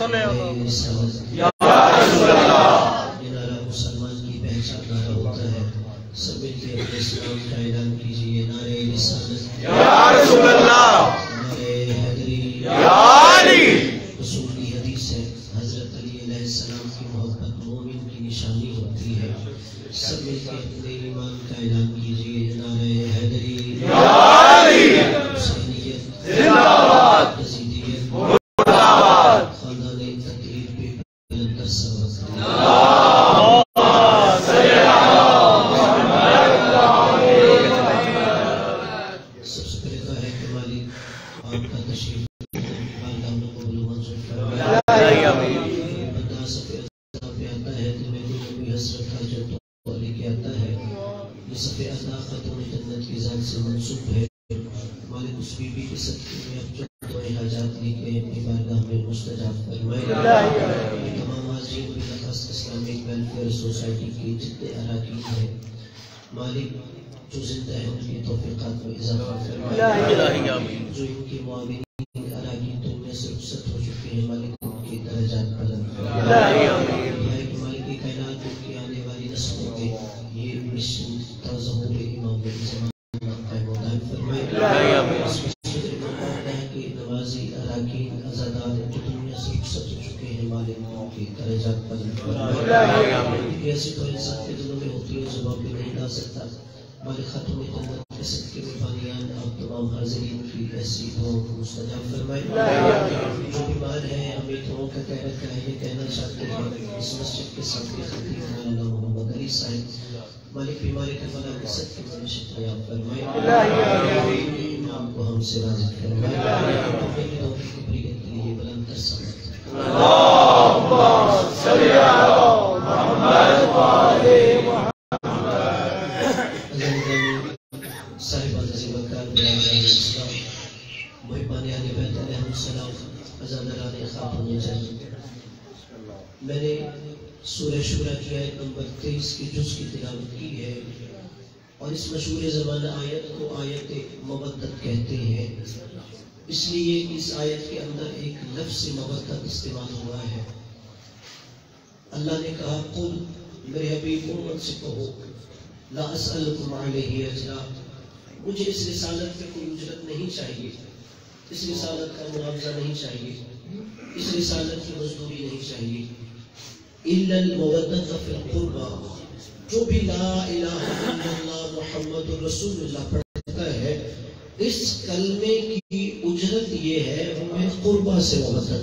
مسلمان کی پہچان نعرہ ہوتا ہے، سب مل کے اپنے اسلام کا اعلان کیجیے، نعرہ رسالت یا رسول اللہ، نعرہ حیدری یا علی۔ رسول کی حدیث ہے، حضرت علی علیہ السلام کی محبت مومن کی نشانی ہوتی ہے، سب مل کے اپنے ایمان کا اعلان کیجیے، نعرہ حیدری یا علی، حسینیت زندہ باد، یزیدیت مرد آباد، خاندان تطہیر پہ بلند سبق۔ سب سے پہلے تو ہے کہ مالک آپ کا تشریف بندہ سفر پہ آتا ہے تو میں کوئی حسرت کا جو لے کے آتا ہے، یہ سفر ادا خاتون جنت کی ذات سے منسوب ہے۔ مالک اس بی بی کے صدقے میں اب جو حاجات لے کے اپنی بارگاہ میں مستجاب فرمائے۔ تمام حاضرین کو درخواست اسلامک ویلفیئر سوسائٹی کی جتنے اراکین ہیں مالک جو زندہ ہے ان کی توفیقات میں اضافہ فرمائے، جو ان کے معاونین اراکین دنیا سے رخصت ہو چکے ہیں مالک ان کی درجات بلند فرمائے۔ مالک کی کائنات ان کی آنے والی نسلوں میں یہ مشن ظہور امام زمان قائم و دائم فرمائے۔ نوازی اراکین ازادار جو دنیا سے رخصت ہو چکے ہیں مالک ان کی درجات بلند فرمائے۔ ایسی تو انسان کے دلوں میں ہوتی ہے زبان پہ نہیں لا سکتا، مالک خاتون جنت کے صدقے میں بانیان آپ تمام حاضرین کی ایسی دعاؤں کو مستجاب فرمائے۔ جو بیمار ہیں ہمیں دعاؤں کا کہہ رکھا ہے، یہ کہنا چاہتے ہیں اس مسجد کے سامنے خطیب مولانا محمد علی صاحب مالک بیماری کا بنا کے صدقے میں شفا فرمائے، امام کو ہم سے راضی فرمائے، اپنی دعاؤں کی قبولیت کے لیے بلند تر سمت۔ اللہم صلی علی محمد و آلِ صاحبان عظیم اکرام برادران اسلام، محبان اہل بیت علیہم السلام، عزاداران خاتون جنت، میں نے سورہ شورى کی آیت نمبر 23 کی جز کی تلاوت کی ہے، اور اس مشہور زمانہ آیت کو آیت مودت کہتے ہیں، اس لیے اس آیت کے اندر ایک لفظ مودت استعمال ہوا ہے۔ اللہ نے کہا قل میرے حبیب امت سے کہو لا اسألکم علیہ اجرا، مجھے اس رسالت پہ کوئی اجرت نہیں چاہیے، اس رسالت کا معاوضہ نہیں چاہیے، اس رسالت کی مزدوری نہیں چاہیے، الا المودۃ فی القربى، جو بھی لا الہ الا اللہ محمد رسول اللہ پڑھتا ہے اس کلمے کی اجرت یہ ہے ہمیں قربہ سے مودت ہے۔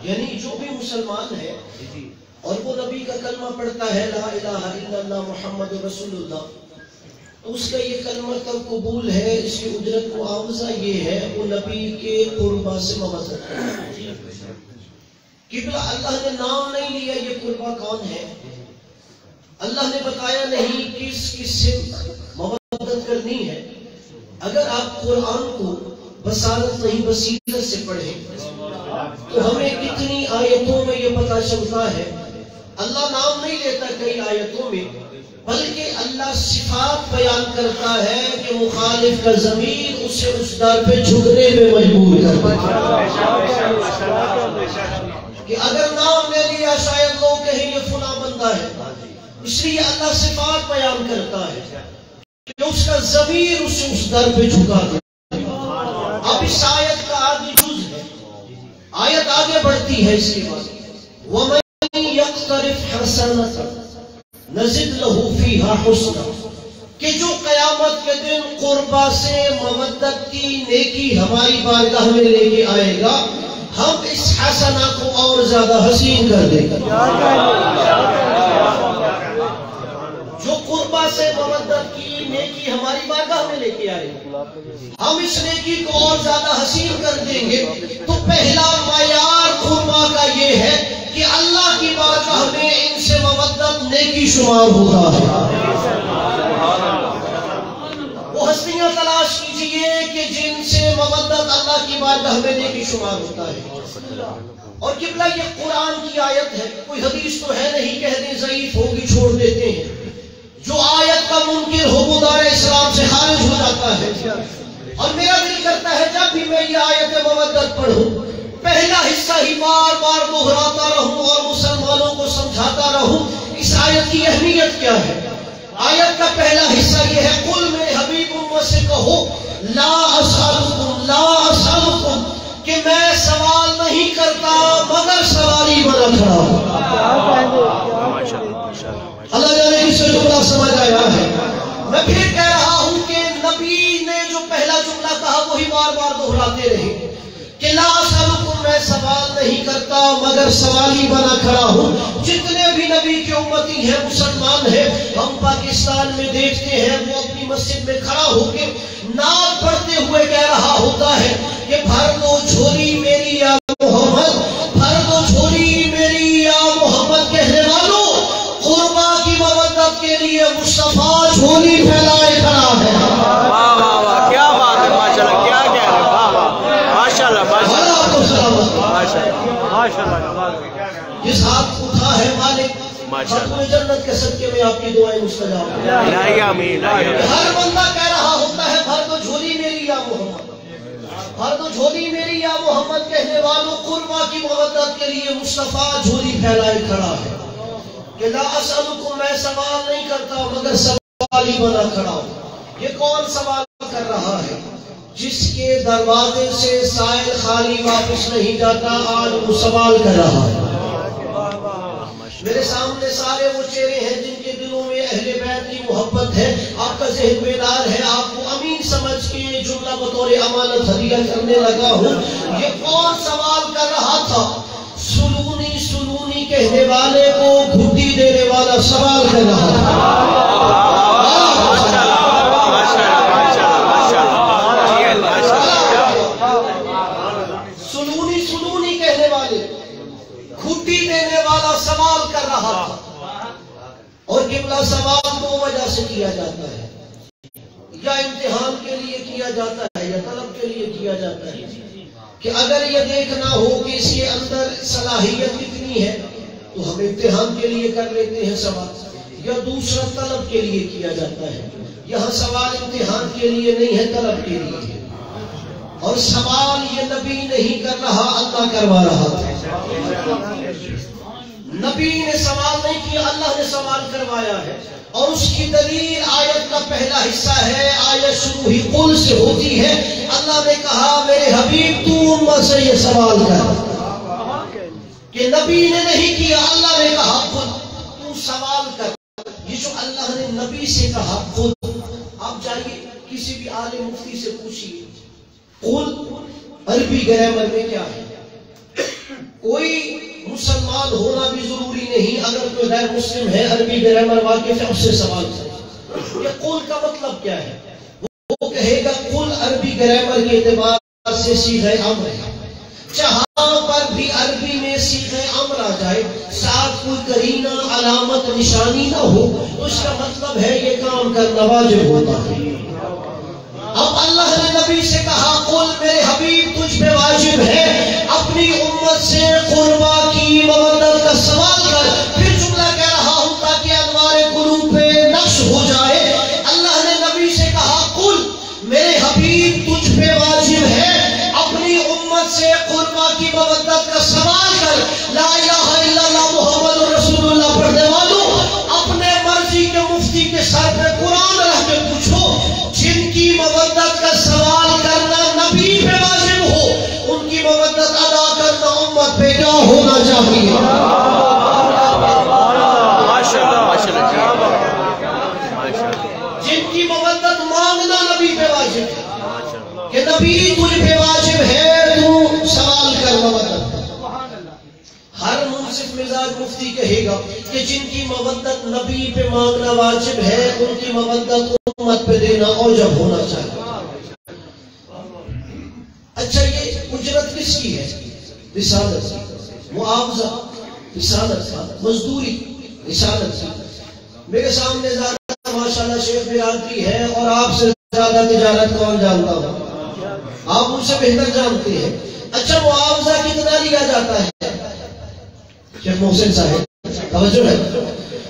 یعنی جو بھی مسلمان ہے اور وہ نبی کا کلمہ پڑھتا ہے لا الہ الا اللہ محمد رسول اللہ، اس کا یہ کلمہ تب قبول ہے، اس کی اجرت معاوضہ یہ ہے وہ نبی کے قربہ سے مودت ہے۔ قبلہ اللہ نے نام نہیں لیا یہ قربہ کون ہے، اللہ نے بتایا نہیں کس کس سے مودت کرنی ہے۔ اگر آپ قرآن کو بصارت نہیں بصیرت سے پڑھیں تو ہمیں کتنی آیتوں میں یہ پتہ چلتا ہے اللہ نام نہیں لیتا کئی آیتوں میں، بلکہ اللہ صفات بیان کرتا ہے کہ مخالف کا ضمیر اسے اس در پہ جھکنے میں مجبور کرتا ہے، کہ اگر نام لے لیا شاید لوگ کہیں یہ فلاں بندہ ہے، اس لیے اللہ صفات بیان کرتا ہے کہ اس کا ضمیر اسے اس در پہ جھکا دے۔ اب اس آیت کا آگے جز ہے، آیت آگے بڑھتی ہے اس کے بعد وَمَن يَقْتَرِفْ حَسَنَةً نَزِدْ لَهُ فِيهَا حُسْنًا، کہ جو قیامت کے دن قربہ سے مودت کی نیکی ہماری بارگاہ میں لے کے آئے گا، ہم اس حسنہ کو اور زیادہ حسین کر دیں گے۔ جو قربہ سے مودت کی نیکی ہماری بارگاہ میں لے کے آئے گا، ہم اس نیکی کو اور زیادہ حسین کر دیں گے۔ تو پہلا معیار قربہ کا یہ ہے کہ اللہ کی بارگاہ میں ان سے مودت نیکی شمار ہوتا ہے۔ وہ ہستیاں تلاش کیجئے کہ جن سے مودت اللہ کی بارگاہ میں نیکی شمار ہوتا ہے۔ اور قبلہ یہ قرآن کی آیت ہے، کوئی حدیث تو ہے نہیں، کہہ دیں ضعیف ہوگی چھوڑ دیتے ہیں، جو آیت کا منکر ہو وہ دار اسلام سے خارج ہو جاتا ہے۔ اور میرا دل کرتا ہے جب بھی میں یہ آیت مودت پڑھوں پہلا حصہ ہی بار بار دہراتا رہوں اور مسلمانوں کو سمجھاتا رہوں اس آیت کی اہمیت کیا ہے۔ آیت کا پہلا حصہ یہ ہے قل میرے حبیب امت سے کہو لا اسالکم کہ میں سوال نہیں کرتا مگر سوالی بنا کھڑا ہوں۔ اللہ جانے کس سے جملہ سمجھ آیا ہے۔ میں پھر کہہ رہا ہوں کہ نبی نے جو پہلا جملہ کہا وہی بار بار دہراتے رہے کہ لا اسالکم میں سوال نہیں کرتا مگر سوالی بنا کھڑا ہوں۔ جتنے بھی نبی کے امتی ہیں مسلمان ہیں ہم پاکستان میں دیکھتے ہیں وہ اپنی مسجد میں کھڑا ہو کے نعت پڑھتے ہوئے کہہ رہا ہوتا ہے کہ بھر دو جھولی میری یا محمد، بھر دو جھولی میری یا محمد، کہنے والوں قربا کی مودت کے لیے مصطفیٰ جھولی پھیلائے کھڑا ہے۔ واہ واہ واہ کیا بات ہے، ماشاءاللہ کیا کہہ رہے ہیں، واہ واہ ماشاءاللہ ماشاءاللہ۔ جس ہاتھ اٹھا ہے مالک ختم جنت کے صدقے میں آپ کی دعائیں مستجاب ہیں۔ ہر بندہ کہہ رہا ہوتا ہے بھر دو جھولی میری یا محمد، بھر دو جھولی میری یا محمد، کہنے والوں قربا کی مودت کے لیے مصطفیٰ جھولی پھیلائے کھڑا ہے کہ لا اسالکم میں سوال نہیں کرتا مگر سوالی بنا کھڑا ہوں۔ یہ کون سوال کر رہا ہے؟ جس کے دروازے سے سائل خالی واپس نہیں جاتا آج وہ سوال کر رہا ہے۔ میرے سامنے سارے وہ چہرے ہیں جن کے دلوں میں اہل بیت کی محبت ہے، آپ کا ذہن بیدار ہے، آپ کو امین سمجھ کے جملہ بطور امانت ہدیہ کرنے لگا ہوں۔ یہ کون سوال کر رہا تھا؟ سلونی سلونی کہنے والے کو گھٹی دینے والا سوال کر رہا تھا۔ سلونی سلونی کہنے والے گھٹی دینے والا سوال کر رہا تھا۔ اور قبلہ سوال دو وجہ سے کیا جاتا ہے، یا امتحان کے لیے کیا جاتا ہے یا طلب کے لیے کیا جاتا ہے کہ اگر یہ دیکھنا ہو کہ اس کے اندر صلاحیت کتنی ہے تو ہم امتحان کے لیے کر لیتے ہیں سوال، یا دوسرا طلب کے لیے کیا جاتا ہے۔ یہاں سوال امتحان کے لیے نہیں ہے، طلب کے لیے ہے، اور سوال یہ نبی نہیں کر رہا اللہ کروا رہا تھا۔ نبی نے سوال نہیں کیا، اللہ نے سوال کروایا ہے، اور اس کی دلیل آیت کا پہلا حصہ ہے۔ آیت شروع ہی قل سے ہوتی ہے۔ اللہ نے کہا میرے حبیب تو امت سے یہ سوال کر، کہ نبی نے نہیں کیا، اللہ نے کہا خود تو سوال کر۔ یہ جو اللہ نے نبی سے کہا خود، آپ جائیے کسی بھی عالم مفتی سے پوچھیے قل عربی گرامر میں کیا ہے۔ کوئی مسلمان ہونا بھی ضروری نہیں، اگر کوئی غیر مسلم ہے عربی گرامر واقف ہے اس سے سوال کرے یہ قل کا مطلب کیا ہے۔ وہ کہے گا قل عربی گرامر کے اعتبار سے صیغہ امر ہے، جہاں پر بھی عربی میں صیغہ امر آ جائے ساتھ کوئی قرینہ علامت نشانی نہ ہو تو اس کا مطلب ہے یہ کام کرنا واجب ہوتا ہے۔ اب اللہ نے نبی سے کہا قل میرے حبیب تجھ پہ واجب ہے اپنی امت سے قربا کی مودت کا سوال کر۔ پھر جملہ کہہ رہا ہوں تاکہ انوار قلوب پہ نقش ہو جائے۔ اللہ نے نبی سے کہا قل میرے حبیب تجھ پہ واجب ہے اپنی امت سے قربا کی مودت کا سوال کر۔ لا الہ الا اللہ محمد رسول اللہ پڑھنے والوں اپنے مرضی کے مفتی کے سر پہ قرآن رکھ کے پوچھو جن کی مودت کا سوال کرنا نبی پہ واجب ہو ان کی مودت ادا کرنا امت پہ کیا ہونا چاہیے۔ جن کی مودت مانگنا نبی پہ واجب ہے کہ نبی تجھ پہ واجب ہے تو سوال کر مودت۔ ہر منصف مزاج مفتی کہے گا کہ جن کی مودت نبی پہ مانگنا واجب ہے ان کی مودت امت پہ دینا اوجب ہونا چاہیے۔ اچھا یہ اجرت کس کی ہے؟ رسالت کی، معاوضہ رسالت کا، مزدوری رسالت کی۔ میرے سامنے زیادہ ماشاءاللہ شیخ بیراتی ہے اور آپ سے زیادہ تجارت کون جانتا ہوں، آپ مجھ سے بہتر جانتے ہیں۔ اچھا معاوضہ کتنا لیا جاتا ہے شیخ محسن صاحب؟ توجہ ہے،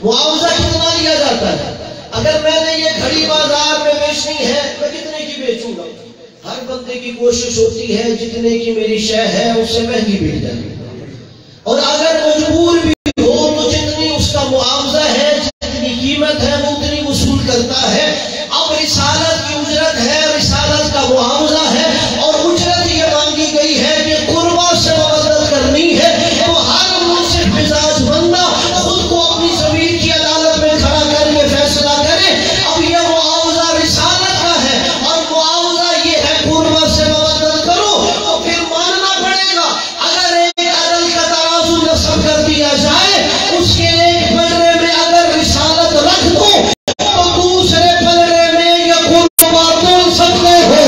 معاوضہ کتنا لیا جاتا ہے؟ اگر میں نے یہ گھڑی بازار میں بیچنی ہے میں کتنے کی بیچوں گا؟ ہر بندے کی کوشش ہوتی ہے جتنے کی میری شے ہے اس سے مہنگی مل جائے، اور اگر مجبور بھی ہو تو جتنی اس کا معاوضہ ہے، جتنی قیمت ہے، وہ اتنی وصول کرتا ہے۔ اب رسالت کی اجرت ہے، رسالت کا معاوضہ ہے، اور اجرت یہ مانگی گئی ہے کہ قربا سے مدد کرنی ہے، تو ہر منصف مزاج بندہ خود کو اپنی ضمیر کی عدالت میں کھڑا کر کے فیصلہ کرے۔ اب یہ معاوضہ رسالت کا ہے اور معاوضہ یہ ہے قربا سے مدد کرو، تو پھر ماننا پڑے گا اگر ایک عدل کا ترازو نصب کر دیا جائے، اس کے ایک پلڑے میں اگر رسالت رکھ دو تو دوسرے پلڑے میں یہ قربا تول سکتے ہو۔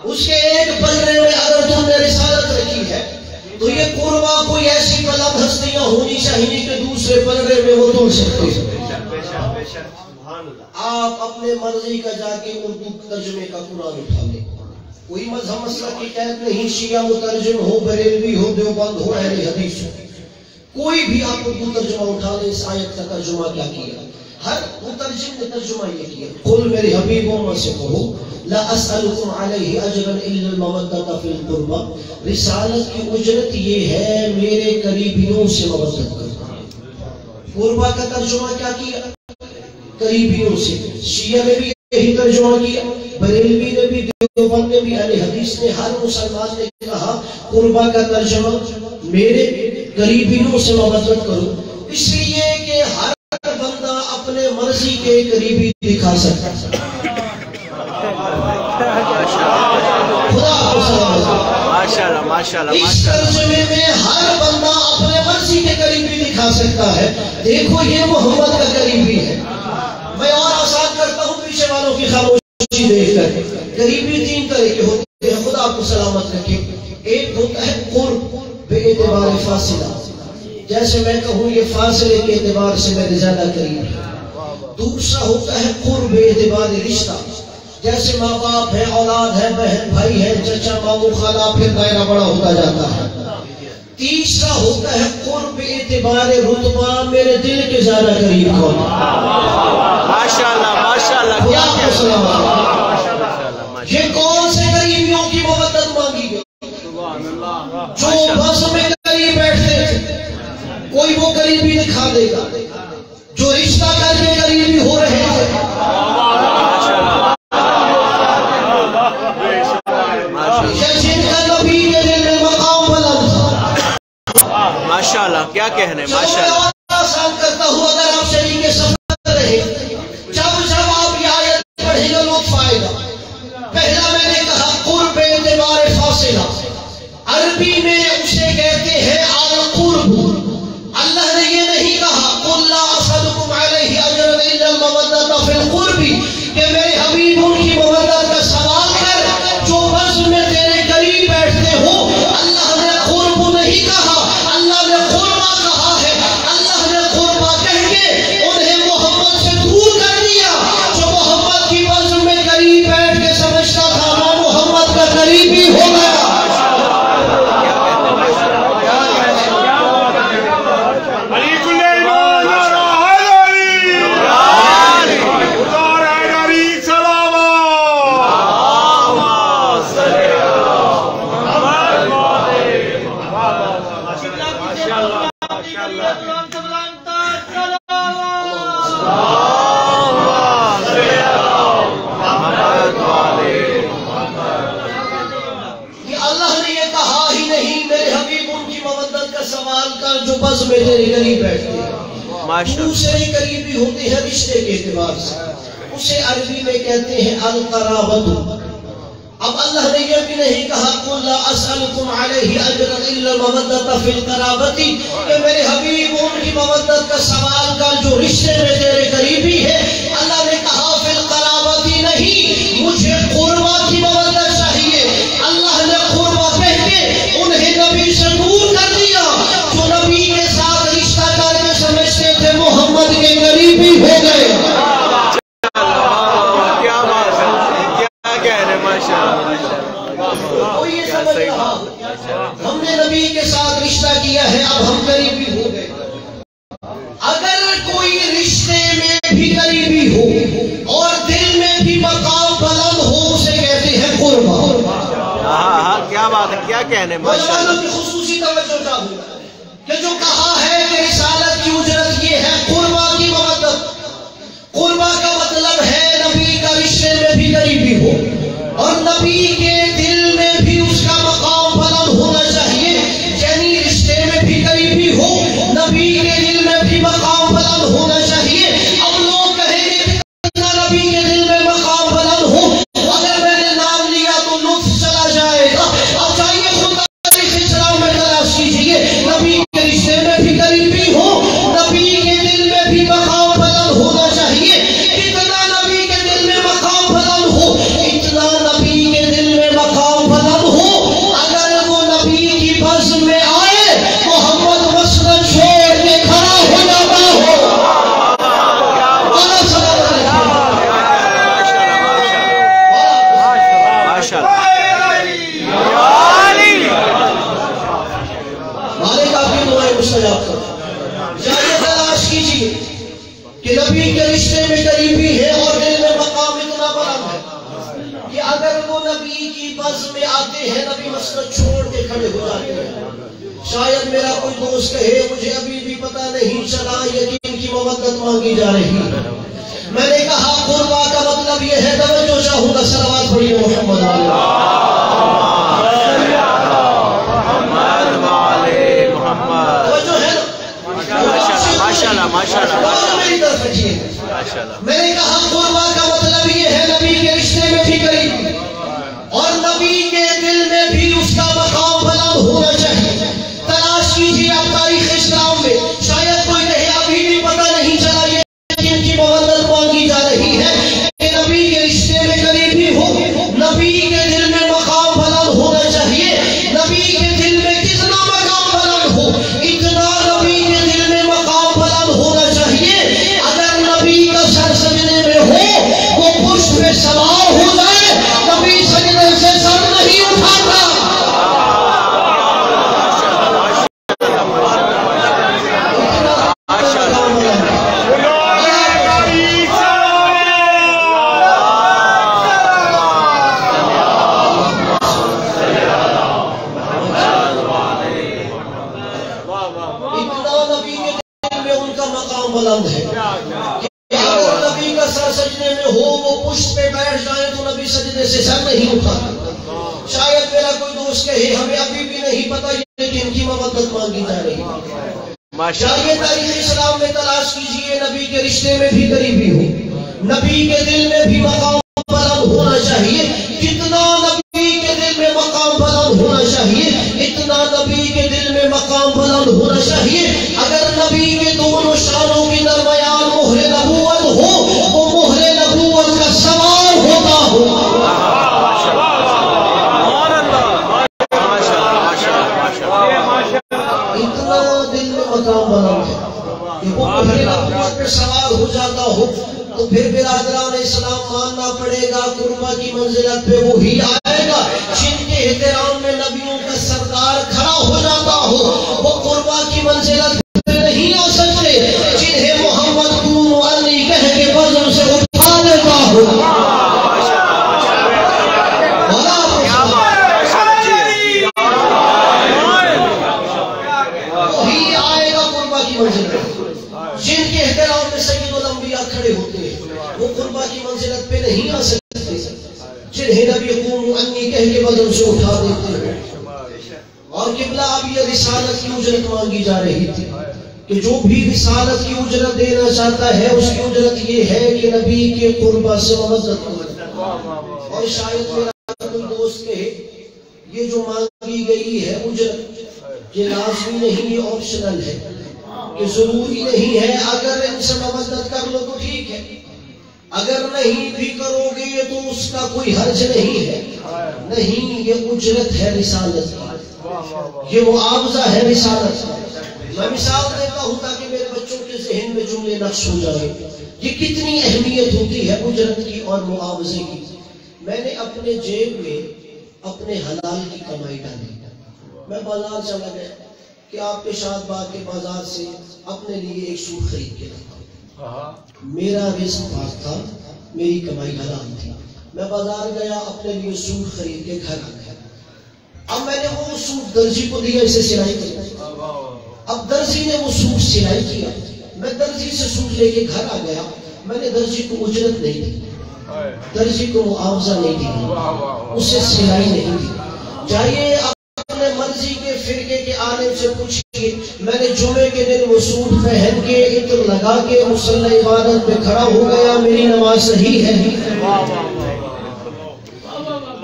اس کے ایک پلڑے میں اگر تم نے رسالت رکھی ہے تو یہ قربا کوئی ایسی بلند ہستیاں ہونی چاہیے کہ دوسرے پلڑے میں وہ تول سکتے ہیں۔ آپ اپنے مرضی کا جا کے اردو ترجمے کا قرآن اٹھا لیں، کوئی مذہب مسلک کی قید نہیں، شیعہ مترجم ہو، بریلوی ہو، دیوبند ہو، اہل حدیث ہو، کوئی بھی آپ اردو ترجمہ اٹھا لیں، اس آیت کا ترجمہ کیا کیا؟ ہر مترجم نے ترجمہ یہ کیا، قل میرے حبیبوں سے کہو لا اسألکم علیہ اجرا الا المودۃ فی القربہ، رسالت کی اجرت یہ ہے میرے قریبیوں سے مودت کرنا۔ قربہ کا ترجمہ کیا کیا؟ قریبیوں سے۔ شیعہ نے بھی یہی ترجمہ کیا، بریلوی نے بھی، دیوبند نے بھی، اہل حدیث نے، ہر مسلمان نے کہا قربہ کا ترجمہ میرے قریبیوں سے مودت کرو، اس لیے کہ ہر بندہ اپنے مرضی کے قریبی دکھا سکتا ہے۔ خدا کو سلام۔ اس ترجمے میں ہر بندہ اپنے مرضی کے قریبی دکھا سکتا ہے۔ دیکھو یہ محمد کا قریبی ہے، میں اور آسان کرتا ہوں پیچھے والوں کی خاموشی دیکھ کر۔ قریبی تین طرح کے ہوتے ہیں، خدا کو سلامت رکھے۔ ایک ہوتا ہے قرب بے اعتبار فاصلہ، جیسے میں کہوں یہ فاصلے کے اعتبار سے میرے زیادہ قریب ہے۔ دوسرا ہوتا ہے قرب بے اعتبار رشتہ، جیسے ماں باپ ہے، اولاد ہے، بہن بھائی ہے، چچا ماموں خالہ، پھر دائرہ بڑا ہوتا جاتا ہے۔ تیسرا ہوتا ہے قرب اعتبار رتبہ، میرے دل کے زیادہ قریب کون ہے؟ ماشاءاللہ ماشاءاللہ، کیا یہ کون سے قریبیوں کی مودت مانگی گئی؟ جو بس میں قریب بیٹھتے تھے، کوئی وہ قریبی دکھا دے گا، جو رشتہ کر کے قریبی ہو رہے تھے، جن کا نبی کے دل میں مقام بلند تھا۔ ماشاءاللہ، کیا کہنے، ماشاءاللہ۔ آسان کرتا ہوں، اگر آپ شریک سفر رہے، جب آپ یہ آیت پڑھیں گے لطف آئے گا۔ پہلا میں نے کہا قرب اعتبار فاصلہ، عربی میں اسے کہتے ہیں القرب۔ اللہ نے یہ نہیں کہا قل لا اسألکم علیہ اجرا الا المودۃ فی القرب کہ میرے حبیب ان کی مودت کا سوال کر جو بس میں تیرے قریب بیٹھتے ہو۔ اللہ نے قرب نہیں کہا، اللہ نے قربہ کہا ہے۔ اللہ نے قربہ کہہ کے انہیں محمد سے دور کر دیا۔ جو محمد کی بس میں قریب بیٹھ کے سمجھتا تھا وہ محمد کا قریبی ہو گیا۔ میں تیرے قریب بیٹھتے ہیں۔ دوسرے قریبی ہوتے ہیں رشتے کے اعتبار سے، اسے عربی میں کہتے ہیں القرابت۔ اب اللہ نے یہ بھی نہیں کہا قل لا اسألکم علیہ اجرا الا المودۃ فی القرابۃ کہ میرے حبیب ان کی مودت کا سوال کر جو رشتے میں تیرے قریبی ہے۔ اللہ نے کہا فی القرابۃ نہیں، مجھے قربہ کی مودت چاہیے۔ اللہ نے قربہ کہہ کے انہیں نبی سے دور کر دیا۔ جو نبی کے ساتھ رشتہ کر کے سمجھتے تھے محمد کے قریبی ہو گئے۔ کوئی یہ سمجھ رہا کیا ہے اب ہم قریبی ہو گئے. اگر کوئی رشتے میں بھی قریبی ہو اور دل میں بھی مقام بلند ہو اسے کہتے ہیں قربا. ہاں کیا بات ہے, کیا کہنے مسلمانوں کی خصوصی توجہ چاہوں کہ جو کہا ہے کہ رسالت کی اجرت یہ ہے قربا کی مودت. قربا کا مطلب ہے نبی کا رشتے میں بھی قریبی ہو اور نبی کے دل میں بھی اس کا مقام بلند ہونا چاہیے. یعنی رشتے میں بھی قریبی ہو, نبی کے دل میں بھی مقام بلند ہونا چاہیے. اب لوگ کہیں گے کتنا نبی کے دل میں مقام بلند ہو, اگر میں نے نام لیا تو لطف چلا جائے گا. اب جائیے خدا اسلام میں تلاش کیجیے, نبی کے رشتے میں بھی قریبی ہو, نبی کے دل میں بھی مقام بلند ہونا چاہیے. کتنا نبی کے دل میں مقام بلند ہو, اتنا نبی کے دل میں مقام بلند ہو اگر وہ نبی کی بزم میں آئے محمد مسند چھوڑ کے کھڑا ہو جاتا ہو. مالک آپ کی دعائیں مستجاب کرو. جائیے تلاش کیجیے کہ نبی کے رشتے میں قریبی ہے اور دل میں مقام اتنا بلند ہے کہ اگر وہ نبی کی بزم میں آتے ہیں نبی مسند چھوڑ کے کھڑے ہو جاتے ہیں. شاید میرا کوئی دوست کہے مجھے ابھی بھی پتہ نہیں چلا یقین کی مودت مانگی جا رہی ہے. میں نے کہا قربا کا مطلب یہ ہے, توجہ چاہوں گا, صلوات پڑھیے محمد علیہ. توجہ ہے نا, میری طرف رکھیے. میں نے کہا قربا کا مطلب یہ ہے نبی کے رشتے میں بھی قریب اور نبی کے دل میں بھی اس کا مقام بلند ہونا چاہیے. تلاش کیجیے اب تاریخ اسلام میں, شاید کوئی کہے ابھی بھی پتہ نہیں چلا یہ ان کی مودت مانگی جا رہی ہے کہ نبی کے رشتے میں قریبی ہو, نبی کے دل میں مقام بلند ہونا چاہیے. نبی کے دل میں کتنا مقام بلند ہو, اتنا نبی کے دل میں مقام بلند ہونا چاہیے. اگر نبی کا سر سجدے میں ہو وہ پشت پہ سوار ہو جائے, نبی سجدے سے سر نہیں اٹھاتا. بلند ہے کہ اگر نبی کا سر سجدے میں ہو وہ پشت پہ بیٹھ جائے تو نبی سجدے سے سر نہیں اٹھاتا. شاید میرا کوئی دوست کہے ہمیں ابھی بھی نہیں پتا کہ ان کی مودت مانگی جا رہی ہے. جائیے تاریخ اسلام میں تلاش کیجیے نبی کے رشتے میں بھی قریبی ہو, نبی کے دل میں بھی مقام بلند ہونا چاہیے. کتنا نبی کے دل میں مقام بلند ہونا چاہیے, اتنا نبی کے دل میں مقام بلند ہونا چاہیے. اگر نبی کے دونوں شانوں کے درمیان مہر نبوت ہو وہ مہر نبوت کا سوار ہوتا ہو. اتنا دل میں مقام بلند ہے کہ وہ مہر نبوت پہ سوار ہو جاتا ہو. تو پھر برادران اسلام ماننا پڑے گا قربا کی منزلت پہ وہی آئے گا جن کے احترام میں نبیوں کا سردار کھڑا ہو جاتا ہو. وہ قربا کی منزلت پہ نہیں آ سکتے جنہیں محمد قوم علی کہہ کے بزم سے اٹھا لیتا ہو. وہی آئے گا قربا کی منزلت جن کے احترام میں سید الانبیاء کھڑے ہوتے ہیں. وہ قربا کی منزلت پہ نہیں آ سکتے جنہیں نبی قوم انی کہہ کے بدن سے اٹھا دیتے ہیں. اور قبلہ اب یہ رسالت کی اجرت مانگی جا رہی تھی کہ جو بھی رسالت کی اجرت دینا چاہتا ہے اس کی اجرت یہ ہے کہ نبی کے قربہ سے مودت کرے. اور شاید میرا کوئی دوست کہے یہ جو مانگی گئی ہے اجرت یہ لازمی نہیں, یہ آپشنل ہے, کہ ضروری نہیں ہے. اگر ان سے مودت کر لو تو ٹھیک ہے, اگر نہیں بھی کرو گے تو اس کا کوئی حرج نہیں ہے. نہیں, یہ اجرت ہے رسالت, یہ معاوضہ ہے رسالت. میں مثال دیتا ہوں تاکہ میرے بچوں کے ذہن میں جملے نقش ہو جائیں. یہ کتنی اہمیت ہوتی ہے اجرت کی اور معاوضے کی. میں نے اپنے جیب میں اپنے حلال کی کمائی ڈالی, میں بازار چلا گیا, کہ آپ پیشاب باغ کے بازار سے اپنے لیے ایک سوٹ خرید کے لاتا ہوں. میرا رزق پاک تھا، میری کمائی حلال تھی. میں بازار گیا، اپنے لیے سوٹ خرید کے گھر آ گیا. اب میں نے وہ سوٹ درزی کو دیا، اسے سلائی کیا. اب درزی نے وہ سوٹ سلائی کیا. میں درزی سے سوٹ لے کے گھر آ گیا. میں نے درزی کو اجرت نہیں دی، درزی کو معاوضہ نہیں دی، اسے سلائی نہیں دی. چاہیے اپنے مرضی کے فرقے کے عالم سے پوچھیے، میں نے جمعے کے دن وہ سوٹ پہن کے عطر لگا کے مصلی عبادت پہ کھڑا ہو گیا، میری نماز صحیح ہے.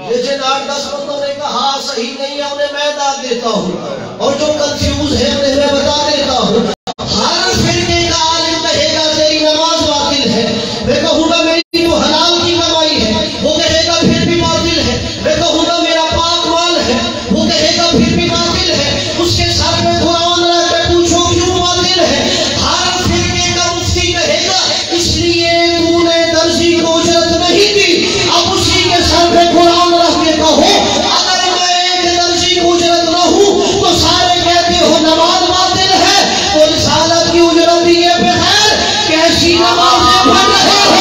لیکن 8-10 بندوں نے کہا صحیح نہیں ہے، انہیں میں داد دیتا ہوں، اور جو کنفیوز ہے انہیں میں بتا دیتا ہوں. ہر فرقے کا عالم کہے گا تیری نماز باطل ہے، میں کہوں گا میری تو حلال کی کمائی ہے، وہ کہے گا پھر بھی باطل ہے. میں کہوں گا میرا پاک مال ہے، وہ کہے گا پھر بھی باطل ہے. اس کے سر میں قرآن رکھ کے پوچھو کیوں باطل ہے. ہر فرقے کا مفتی کہے گا اس لیے تو نے درزی کو اجرت نہیں دی. اب اسی کے سر پہ قرآن رکھ کے کہو اگر میں ایک درزی کو اجرت نہ ہوں تو سارے کہتے ہو نماز باطل ہے، تو رسالت کی اجرت دیے بغیر کیسی نمازیں پڑھ رہے ہو.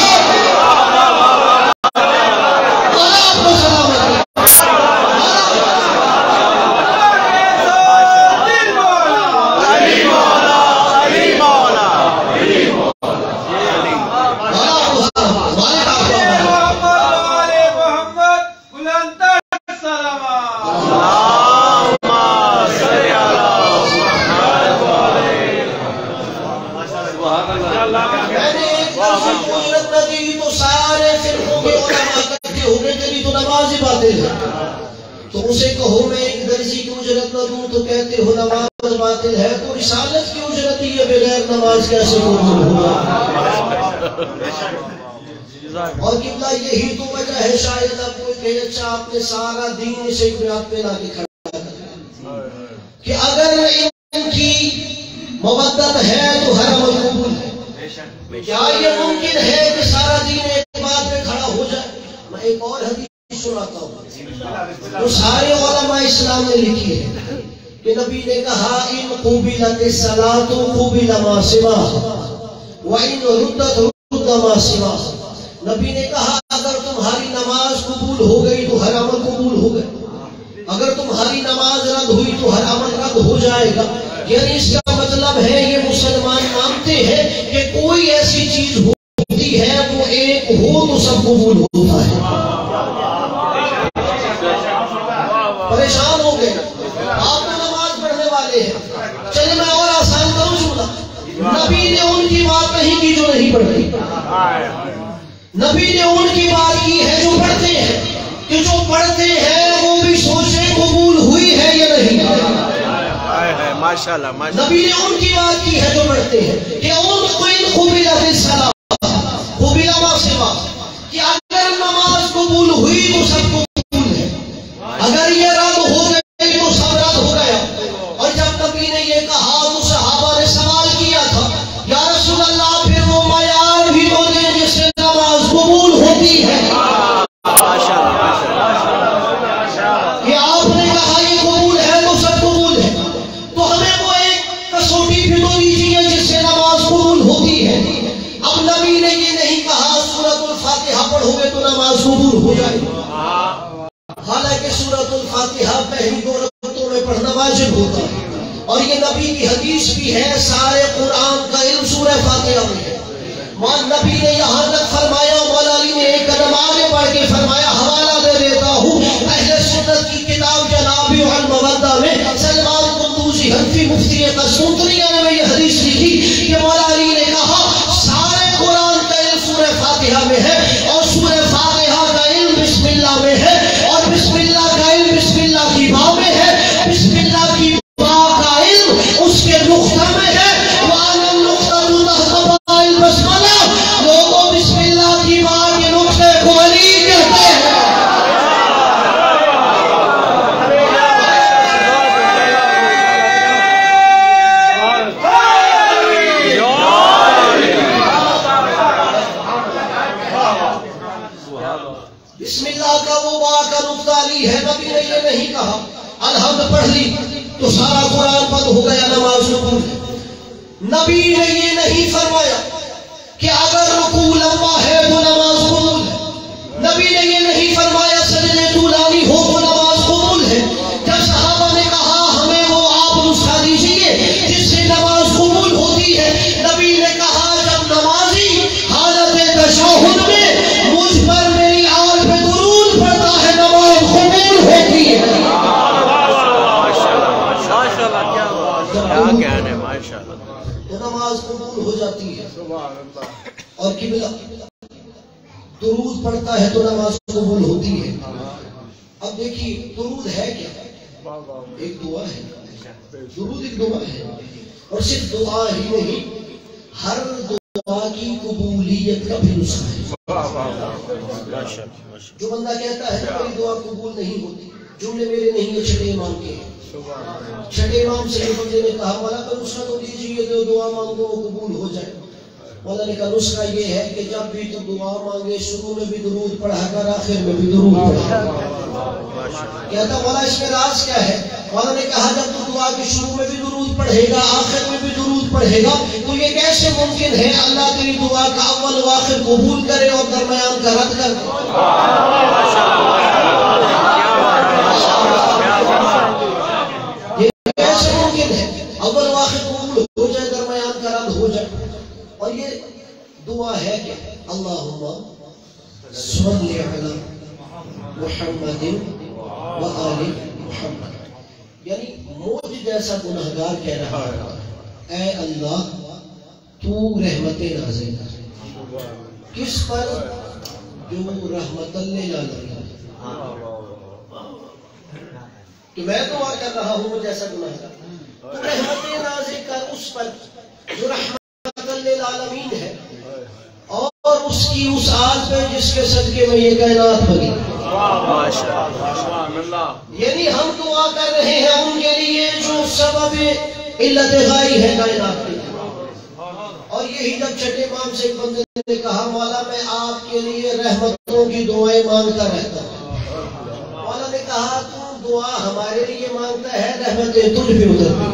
تو اسے کہو میں ایک درزی کی اجرت نہ دوں تو کہتے ہو نماز باطل ہے، تو رسالت کی اجرت دیے بغیر نماز کیسے قبول ہوگا. اور قبلہ یہی تو وجہ ہے شاید اب کوئی کہے اچھا آپ نے سارا دین اسے بنیاد پہ لا کے کھڑا کر کہ اگر ان کی مودت ہے تو ہر عمل قبول ہے. کیا یہ ممکن ہے کہ سارا دین ایک بات پہ کھڑا ہو جائے؟ میں ایک اور حدیث سناتا ہوں جو سارے علماء اسلام نے لکھی ہے کہ نبی نے کہا ان قبلت الصلاۃ قبل ما سواها وان ردت رد ما سواها. نبی نے کہا اگر تمہاری نماز قبول ہو گئی تو ہر عمل قبول ہو گئے، اگر تمہاری نماز رد ہوئی تو ہر عمل رد ہو جائے گا. یعنی اس کا مطلب ہے یہ مسلمان مانتے ہیں کہ کوئی ایسی چیز ہوتی ہے وہ ایک ہو تو سب قبول ہوتا ہے. پریشان ہو گئے آپ تو نماز پڑھنے والے ہیں، چلے میں اور آسان کروں جملہ. نبی نے ان کی بات نہیں کی جو نہیں پڑھتی، نبی نے ان کی بات کی ہے جو پڑھتے ہیں، کہ جو پڑھتے ہیں وہ بھی سوچیں قبول ہوئی ہے یا نہیں. ماشاءاللہ نبی نے ان کی بات کی ہے جو پڑھتے ہیں کہ ان قبلت الصلاۃ قبل ما سواها، کہ اگر نماز قبول ہوئی تو سب قبول ہے، اگر یہ رد ہو گئی تو سب رد ہو گیا. اور جب نبی نے یہ کہا تو صحابہ نے سوال کیا تھا یا رسول اللہ پھر وہ معیار بھی تو دیں جس سے نماز قبول ہوتی ہے. کہ آپ نے کہا یہ قبول ہے تو سب قبول ہے، تو ہمیں وہ ایک کسوٹی بھی تو دیجیے جس سے نماز قبول ہوتی ہے. اب نبی نے یہ نہیں کہا سورۃ الفاتحہ پڑھو گے تو نماز قبول ہو جائے گی، حالانکہ سورۃ الفاتحہ پہلی 2 رکعتوں میں پڑھنا واجب ہوتا ہے. اور یہ نبی کی حدیث بھی ہے، سارے قرآن کا علم سورہ فاتحہ میں ہے. نبی نے یہاں تک فرمایا، مولا علی نے ایک قدم آگے بڑھ کے فرمایا، حوالہ دے دیتا ہوں اہل سنت کی کتاب جناب المودہ میں سلمان قندوزی حنفی مفتی قسطنطنیہ نے یہ حدیث لکھی کہ مولا علی نے کہا سارے قرآن کا علم سورہ فاتحہ میں ہے، اور سورہ فاتحہ کا علم بسم اللہ میں ہے، اور بسم اللہ کا علم بسم اللہ کی با میں ہے، بسم اللہ کی با کا علم اس کے نقطہ میں ہے. وَأَنَا النُّقْطَةُ تَحْتَ بَاءِ الْبَسْمَلَةِ، لوگوں بسم اللہ کی با کے نقطے کو علی کہتے ہیں. نبی نے یہ نہیں فرمایا کہ اگر رکوع لمبا ہے تو نماز قبول ہے. نبی نے یہ نہیں فرمایا سجدے طولانی ہو تو نماز قبول ہے. جب صحابہ نے کہا ہمیں وہ آپ نسخہ دیجیے جس سے نماز قبول ہوتی ہے، نبی نے کہا جب نمازی حالت تشہد میں مجھ پر میری آل پہ درود پڑتا ہے نماز قبول ہوتی ہے. تو نماز قبول ہو جاتی ہے. اور قبلہ درود پڑھتا ہے تو نماز قبول ہوتی ہے. اب دیکھیے درود ہے کیا؟ ایک دعا ہے. درود ایک دعا ہے، اور صرف دعا ہی نہیں، ہر دعا کی قبولیت کا بھی نسخہ ہے. جو بندہ کہتا ہے میری دعا قبول نہیں ہوتی، جملے میرے نہیں ہیں، چھٹے امام کے. چھٹے امام سے یہ بندے نے کہا مولا کا نسخہ تو دیجیے جو دعا مانگو وہ قبول ہو جائے. مولا نے کہا نسخہ یہ ہے کہ جب بھی تو دعا مانگے شروع میں بھی درود پڑھا کر آخر میں بھی درود پڑھا. کہتا مولا اس میں راز کیا ہے؟ مولا نے کہا جب تو دعا کے شروع میں بھی درود پڑھے گا آخر میں بھی درود پڑھے گا تو یہ کیسے ممکن ہے اللہ تیری دعا کا اول و آخر قبول کرے اور درمیان کا رد کر دے؟ یہ کیسے ممکن ہے اول و آخر قبول ہو جائے درمیان کا رد ہو جائے؟ اور یہ دعا ہے کہ اللہم صلی علی محمد و آل محمد. یعنی موج جیسا گناہگار کہہ رہا ہے اے اللہ تو رحمت نازل کر. کس پر؟ جو رحمت للعالمین. کہ میں دعا کر رہا ہوں جیسا گناہگار، تو رحمت نازل کر اس پر جو رحمت للعالمین ہے، اور اس کی اس آل پہ جس کے صدقے میں یہ کائنات بنی. یعنی ہم دعا کر رہے ہیں ان کے لیے جو سبب علت غائی ہے کائنات کی. اور یہی جب چھٹے امام سے ایک بندے نے کہا مولا میں آپ کے لیے رحمتوں کی دعائیں مانگتا رہتا ہوں. مولا نے کہا تو دعا ہمارے لیے مانگتا ہے، رحمتیں تجھ پہ اترتی.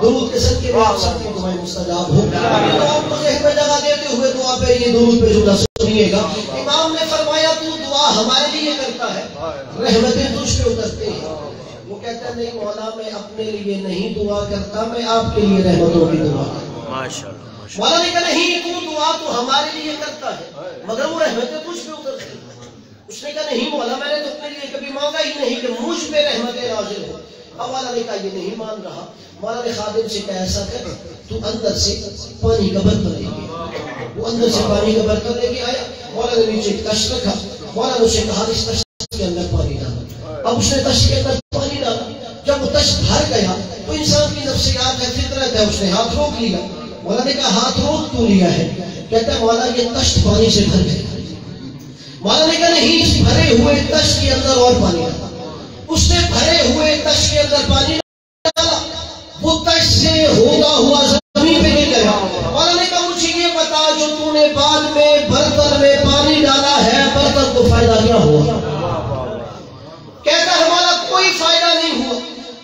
درود کے صدقے میں آپ سب کی دعائیں مستجاب ہو. امام کو ذہن میں جگہ دیتے ہوئے دعا پہ یہ درود پہ جملہ سنیے گا. امام نے فرمایا تو دعا ہمارے لیے کرتا ہے، رحمتیں تجھ پہ اترتے ہیں. وہ کہتا ہے نہیں مولا میں اپنے لیے نہیں دعا کرتا، میں آپ کے لیے رحمتوں کی دعا کرتا. مولا نے کہا نہیں تو دعا تو ہمارے لیے کرتا ہے مگر وہ رحمتیں تجھ پہ اترتی ہیں. اس نے کہا نہیں مولا میں نے تو اپنے لیے کبھی مانگا ہی نہیں کہ مجھ پہ رحمتیں نازل ہو. اب مولا نے کہا یہ نہیں مان رہا. مولا نے خادم سے کہا ایسا کر تو اندر سے پانی کا برتن لے کے، وہ اندر سے پانی کا برتن لے کے آیا. مولا نے نیچے ایک تشت رکھا. مولا نے اسے کہا اس تشت کے اندر پانی ڈالا. اب اس نے تشت کے اندر پانی ڈالا. جب وہ تشت بھر گیا تو انسان کی نفسیات ہے، فطرت ہے، اس نے ہاتھ روک لیا. مولا نے کہا ہاتھ روک کیوں لیا ہے؟ کہتا ہے مولا یہ تشت پانی سے بھر گیا. مولا نے کہا نہیں اس بھرے ہوئے تشت کے اندر اور پانی ڈالا. اس نے بھرے ہوئے تشت کے اندر پانی ڈالا، وہ تشت سے ہوتا ہوا زمین پہ گر گیا. مولا نے کہا مجھے یہ بتا جو تو نے بعد میں برتن میں پانی ڈالا ہے برتن کو فائدہ کیا ہوا؟ کہتا ہے مولا کوئی فائدہ نہیں ہوا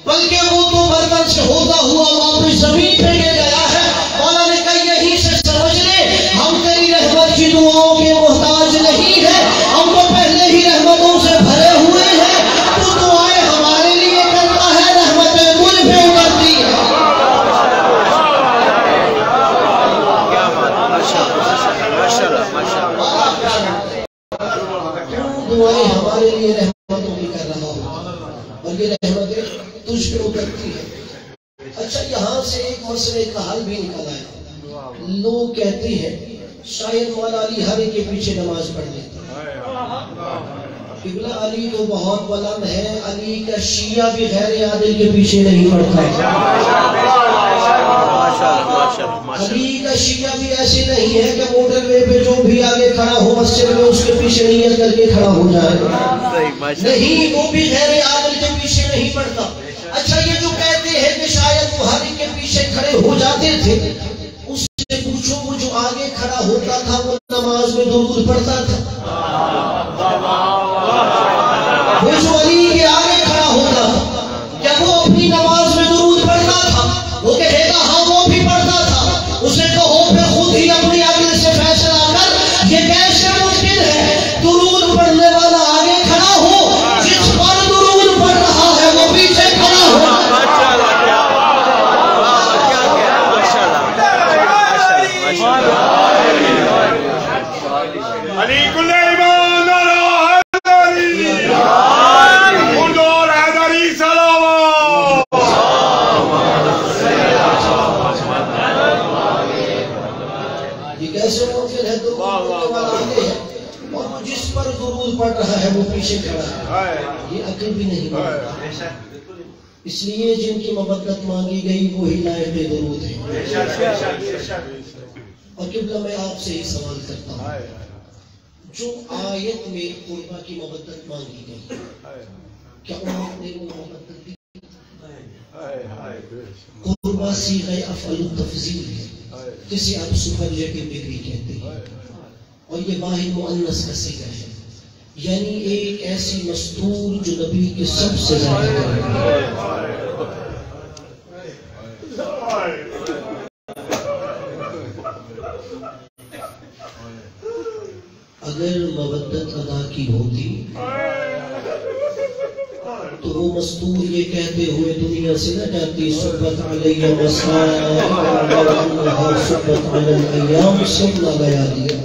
بلکہ وہ تو برتن سے ہوتا ہوا واپس زمین پہ گر گیا ہے. مولا نے کہا یہیں سے سمجھ لے ہم تیری رحمت کی دعاؤں کے محتاج نہیں ہیں، ہم تو پہلے ہی رحمتوں سے بھرے ہوئے ہیں. تو دعائیں ہمارے لیے کرتا ہے، رحمتیں مجھ پہ اترتی ہیں. دعائیں ہمارے لیے رحمتوں کی کر رہا ہوں اور یہ رحمتیں تجھ پہ اترتی ہیں. اچھا یہاں سے ایک مسئلے کا حل بھی نکل آیا. لوگ کہتے ہیں شاید مولا علی ہر ایک کے پیچھے نماز پڑھ لیتا ہے. قبلہ علی تو بہت بلند ہے، علی کا شیعہ بھی غیر عادل کے پیچھے نہیں پڑتا. علی کا شیعہ بھی ایسے نہیں ہے کہ موٹر وے پہ جو بھی آگے کھڑا ہو مسجد میں اس کے پیچھے نیت کر کے کھڑا ہو جائے. نہیں وہ بھی غیر عادل کے پیچھے نہیں پڑتا. اچھا یہ جو کہتے ہیں کہ شاید وہ ہر ایک کے پیچھے کھڑے ہو جاتے تھے، اس سے پوچھو مجھے آگے کھڑا ہوتا تھا وہ نماز میں درود پڑھتا تھا. وہ جو علی کے آگے کھڑا ہوتا تھا کیا وہ اپنی نماز میں درود پڑھتا تھا؟ وہ کہے گا ہاں وہ بھی پڑھتا تھا. اسے کہو پھر خود ہی اپنی عقل سے فیصلہ کر یہ کیسے ممکن ہے درود پڑھنے والا آگے کھڑا ہو، جس پر درود پڑھ رہا ہے وہ پیچھے کھڑا ہو. علی کل ایمان حیدری اردور حیدری سلام. یہ کیسے ممکن ہے درود پڑھنے والا آگے ہے اور وہ جس پر درود پڑھ رہا ہے وہ پیچھے کھڑا ہے؟ یہ عقل بھی نہیں مانتا. اس لیے جن کی مبدت مانگی گئی وہی لائق درود ہے. اور قبلہ میں آپ سے ہی سوال کرتا ہوں، جو آیت میں قربہ کی مبدت مانگی گئی کیا امت نے وہ مبدت دی؟ قربہ صیغہ افعل التفضیل ہے جسے آپ سپرلیٹو ڈگری کہتے ہیں، اور یہ واحد مؤنث کا صیغہ ہے، یعنی ایک ایسی مستور جو نبی کے سب سے زیادہ ہے. اگر مودت ادا کی ہوتی تو وہ مستور یہ کہتے ہوئے دنیا سے نہ جاتی صبت علیہ وسلم صبت علی الایام سب نہ گیا دیا.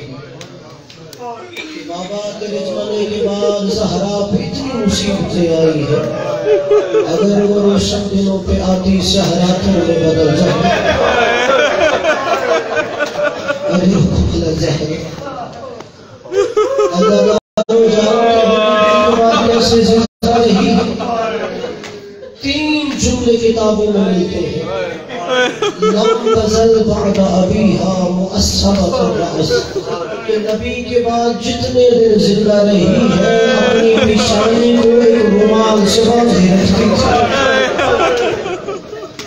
بابا تیرے جانے کے بعد زہرا پہ اتنی مصیبتیں آئی ہے، اگر وہ روشن دنوں پہ آتی زہرا تو میں بدل جاتی. ابھی کھلا زہر اگر سے زندہ رہی. تین جملے کتابوں میں ملتے ہیں، لم تزل بعد ابیہا مؤثرۃ الرأس، کہ نبی کے بعد جتنے دن زندہ رہی ہے اپنی پیشانی کو ایک رومال سے باندھے رکھتی تھی.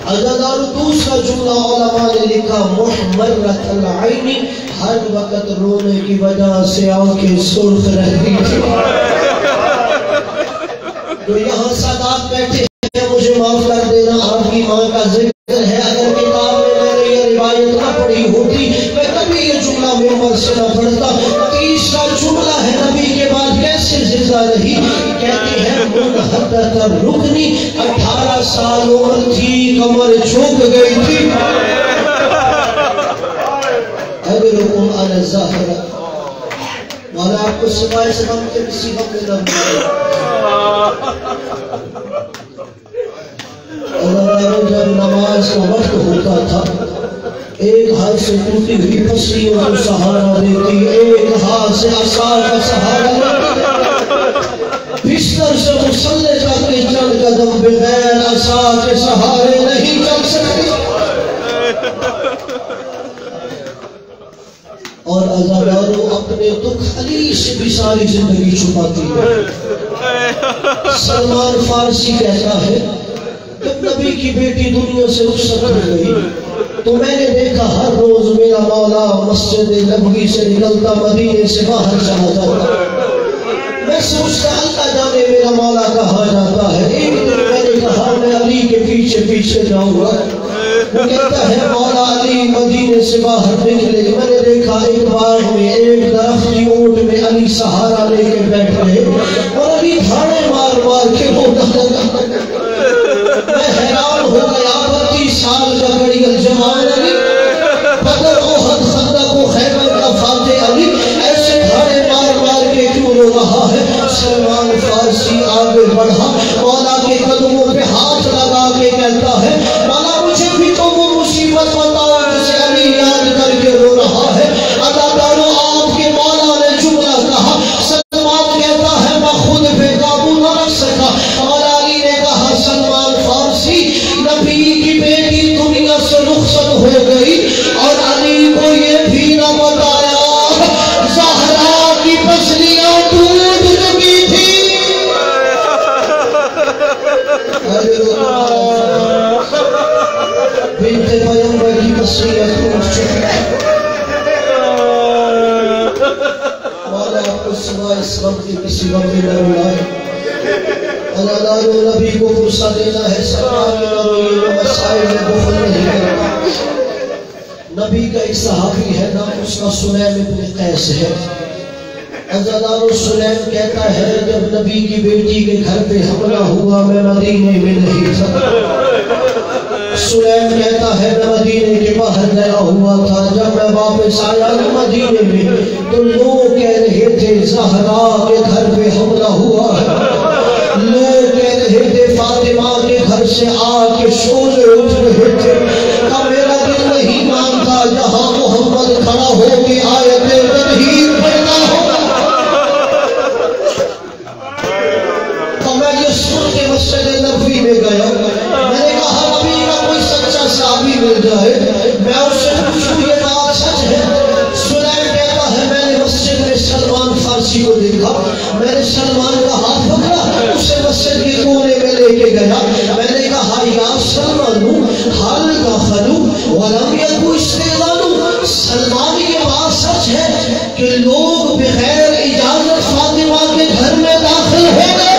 اور دوسرا جملہ علماء نے لکھا محمرۃ العین، ہر وقت رونے کی وجہ سے آنکھیں سرخ رہتی تھی. جو یہاں سادات بیٹھے ہیں مجھے معاف کر دینا، آپ کی ماں کا ذکر ہے، اگر کتاب میں میں نے یہ روایت نہ پڑھی ہوتی میں کبھی یہ جملہ ممبر سے نہ پڑھتا. تیسرا جملہ ہے نبی کے بعد کیسے زندہ رہی، کہتی ہے منحدت الرکنی، 18 سال عمر تھی، کمر جھک گئی تھی. اگرکم علی الظاہرہ، مولا آپ کو سوائے سے ہم کے کسی وقت نہ ملے. اللہ جب نماز کا وقت ہوتا تھا ایک ہاتھ سے ٹوٹی ہوئی پسلیوں کو سہارا دیتی، ایک ہاتھ سے عصا کا سہارا لیتی. بستر سے مصلی تک کے چند قدم بغیر عصا کے سہارے نہیں چل سکتی. اور عزاداروں اپنے دکھ علی سے بھی ساری زندگی چھپاتی ہے. سلمان فارسی کہتا ہے جب نبی کی بیٹی دنیا سے رخصت ہو گئی تو میں نے دیکھا ہر روز میرا مولا مسجد نبوی سے نکلتا مدینے سے باہر چلا جاتا. میں سوچتا اللہ جانے میرا مولا کہاں جاتا ہے. ایک دن میں نے کہا میں علی کے پیچھے پیچھے جاؤں گا. وہ کہتا ہے مولا علی مدینے سے باہر نکلے. میں نے دیکھا ایک باغ میں ایک درخت کی اونٹ میں علی سہارا لے کے بیٹھ رہے اور علی دھاڑے مار مار کے روتا لگا. میں حیران ہو گیا، 32 سال کا بڑی الجوان علی، بدر احد خندق و خیبر کا فاتح علی، ایسے دھاڑے مار مار کے کیوں رو رہا ہے؟ سلمان فارسی آگے بڑھا، مولا کے قدموں پہ ہاتھ لگا کے کہتا ہے مولا مجھے بھی تو وہ مصیبت بتاؤ جسے علی یاد کر کے رو رہا ہے. اللہ تعالیٰ آپ کے مولا نے جملہ کہا، سلمان کہتا ہے میں خود پہ قابو نہ رکھ سکا. مولا علی نے کہا سلمان فارسی نبی کی بیٹی دنیا سے رخصت ہو گئی کسی وقت نہ رلائے اللہ نبی کو فرصہ دینا ہے سرکار کی نبی مسائل میں بخل نہیں کرنا نبی کا ایک صحابی ہے نام اس کا سلیم ابن قیس ہے ازادار سلیم کہتا ہے جب نبی کی بیٹی کے گھر پہ حملہ ہوا میں مدینے میں نہیں تھا سلیم کہتا ہے میں مدینے کے باہر گیا ہوا تھا جب میں واپس آیا مدینے میں تو لوگ کہہ رہے تھے زہرا کے گھر پہ حملہ ہوا ہے لوگ کہہ رہے تھے فاطمہ کے گھر سے آ کے شعلے اٹھ رہے تھے اب میرا دل نہیں مانتا جہاں محمد کھڑا ہو کے آیت تطہیر پڑھتا ہوگا تو میں یہ سن کے مسجد نبوی میں گیا میں نے کہا نبی کا کوئی سچا صحابی مل جائے میں اس سے پوچھوں یہ بات سچ ہے سلیم کہتا ہے میں نے مسجد میں سلمان فارسی کو دیکھا میں نے سلمان کا ہاتھ پکڑا اسے مسجد کے کونے میں لے کے گیا میں نے کہا یا سلمان حال دخلوا ولم یکن استئذان سلمان یہ بات سچ ہے کہ لوگ بغیر اجازت فاطمہ کے گھر میں داخل ہو گئے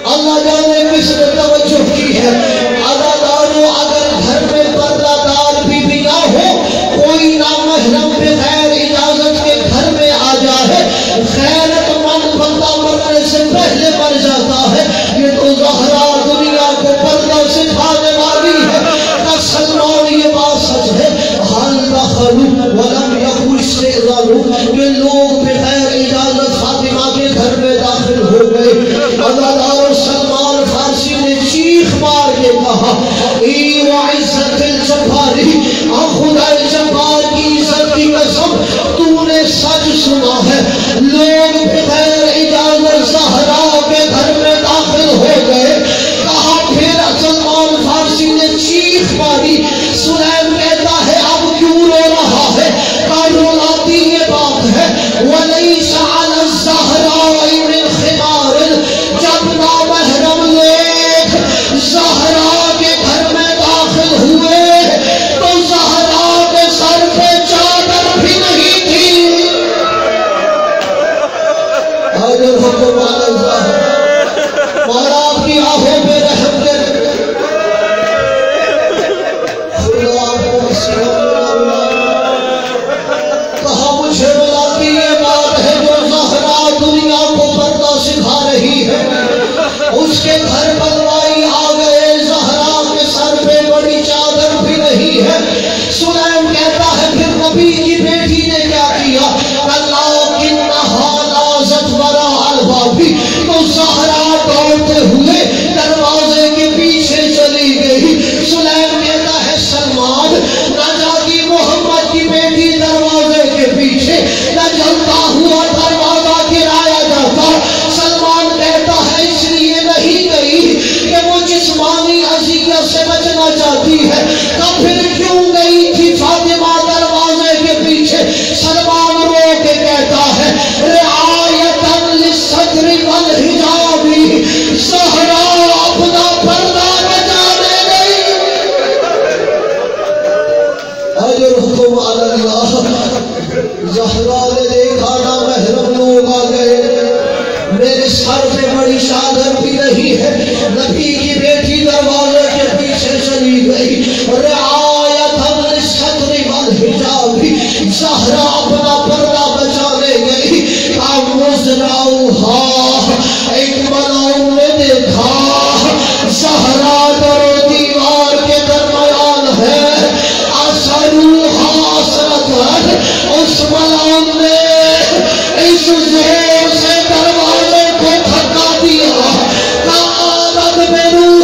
اللہ جانے کس نے توجہ کی ہے عزاداروں اگر گھر میں پردہ دار بھی نہ ہو کوئی نامحرم بغیر اجازت کے گھر میں آ جائے غیرت مند بندہ مرنے سے پہلے مر جاتا ہے یہ تو زہرا دنیا کو پردہ سکھانے والی ہے کہ سلمان یہ بات سچ ہے حال دخلوا ولم یکن استئذان کہ لوگ بغیر اجازت فاطمہ کے گھر میں داخل ہو گئے عزادار سلمان فارسی نے چیخ مار کے کہا ای وعزت الجباری خدا جبار کی عزت کی قسم تو نے سچ سنا ہے لوگ بغیر اجازت زہرا کے گھر میں داخل ہو گئے کہا پھر سلمان فارسی نے چیخ ماری سلیم کہتا ہے اب کیوں رو رہا ہے رلاتی یہ بات ہے وَلَيْسَ عَلَى الزَّهْرَاءِ مِنْ خِمَارٍ جب نامحرم لوگ زہرا کے گھر میں داخل ہوئے تو زہرا کے سر پہ چادر بھی نہیں تھی حضر حکم علی الزہر مولا آپ کی آہوں پہ رحم کر خدا آپ کو مسیح کہا مجھے بلاتی یہ بات ہے جو زہرا دنیا کو پردہ سکھا رہی ہے اس کے گھر بلوائی آ گئے زہرا کے سر پہ بڑی چادر بھی نہیں ہے سلیم کہتا ہے پھر نبی کی بیٹی نے کیا کیا اللہ کنہا نازت ورا البابی تو زہرا دوڑتے ہوئے دروازے کے پیچھے چلی گئی سلیم کہتا ہے سلمان نہ جاتی محمد کی بیٹی دروازے کے پیچھے نہ جلتا ہوا دروازہ گرایا جاتا سلمان کہتا ہے اس لیے نہیں گئی کہ وہ جسمانی اذیت سے بچنا چاہتی ہے تو پھر کیوں گئی تھی فاطمہ دروازے کے پیچھے سلمان رو کے کہتا ہے رعایتاً للصدر والحجاب زہرا اپنا پردہ بچانے گئی اجر حکم علی اللہ زہرا نے دیکھا نا محرم لوگ آ گئے میرے سر پہ بڑی چادر بھی نہیں ہے نبی کی بیٹی دروازے کے پیچھے چلی گئی رعایتاً للصدر والحجاب زہرا اپنا پردہ بچانے گئی ایک ملعون نے دیکھا زہرا در و دیوار کے درمیان ہے اثروہا اثرت اس ملعون نے اس زور سے دروازے کو دھکا دیا کانت میں روح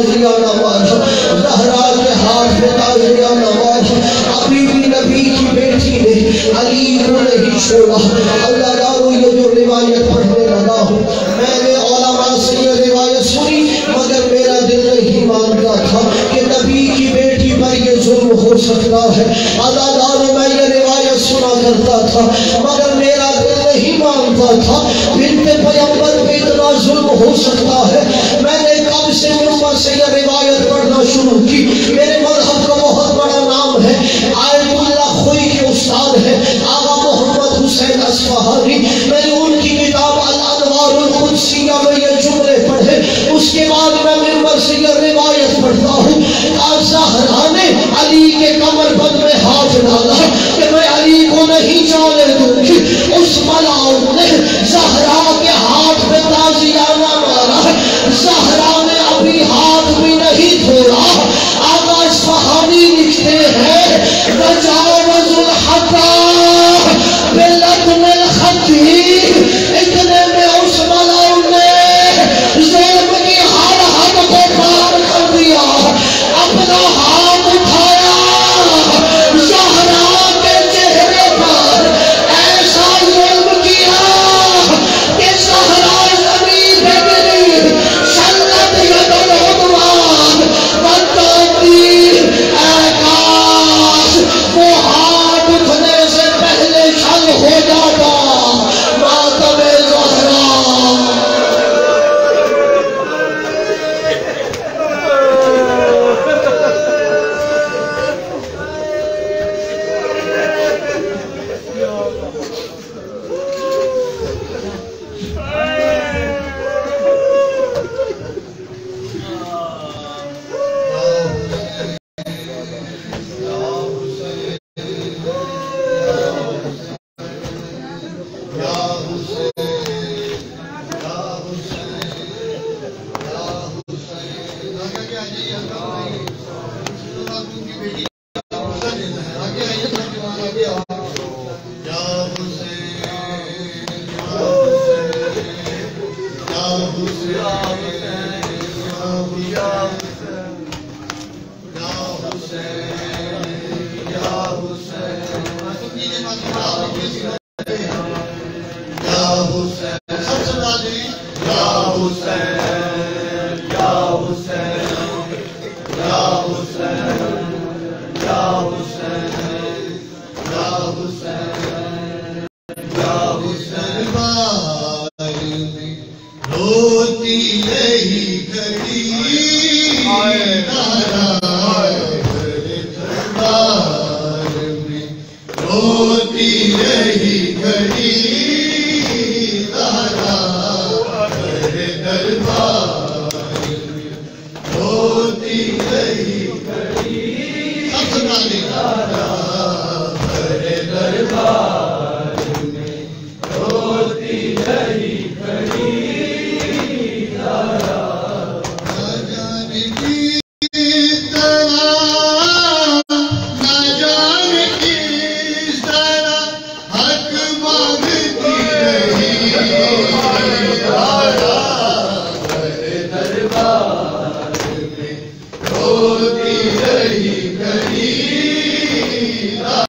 تازیہ نوازا، زہرا کے ہاتھ میں تازیہ نوازا، ابھی بھی نبی کی بیٹی نے علی کو نہیں چھوڑا۔ اللہ دارو یہ جو روایت پڑھنے لگا ہوں، میں نے علماء سے یہ روایت سنی مگر میرا دل نہیں مانتا تھا کہ نبی کی بیٹی پر یہ ظلم ہو سکتا ہے۔ اللہ دارو میں یہ روایت سنا کرتا تھا مگر میرا دل نہیں مانتا تھا بنت پیغمبر پہ اتنا ظلم ہو سکتا ہے۔ میں نے کب سے منبر سے یہ روایت پڑھنا شروع کی۔ میرے مذہب کا بہت بڑا نام ہے، آیت اللہ خوئی کے استاد ہے آغا محمد حسین اصفہانی۔ میں نے ان کی کتاب الانوار القدسیہ میں یہ جملے پڑھے، اس کے بعد میں منبر سے یہ روایت پڑھتا ہوں۔ زہرا نے علی کے کمر بند میں ہاتھ ڈالا کہ میں علی کو نہیں جانے دوں گی۔ اس ملعون نے زہرا کے ہاتھ میں تازیانہ مارا، زہرا نے ابھی ہاتھ بھی نہیں دھویا۔ آقا اصفہانی لکھتے ہیں تجاوز الحدا بلطم الخطی، اتنے میں اس ملعون نے ظلم کی ہر حد کو پار کر دیا، اپنا ہاتھ اٹھایا، زہرا کے چہرے پر ایسا ظلم کیا کہ زہرا زمین پہ گری، شلت ید العدوان والتعدیل، اے کاش وہ ہاتھ اٹھنے سے پہلے شل ہو جاتا ماتم زہرا۔ روتی نہیں گھڑی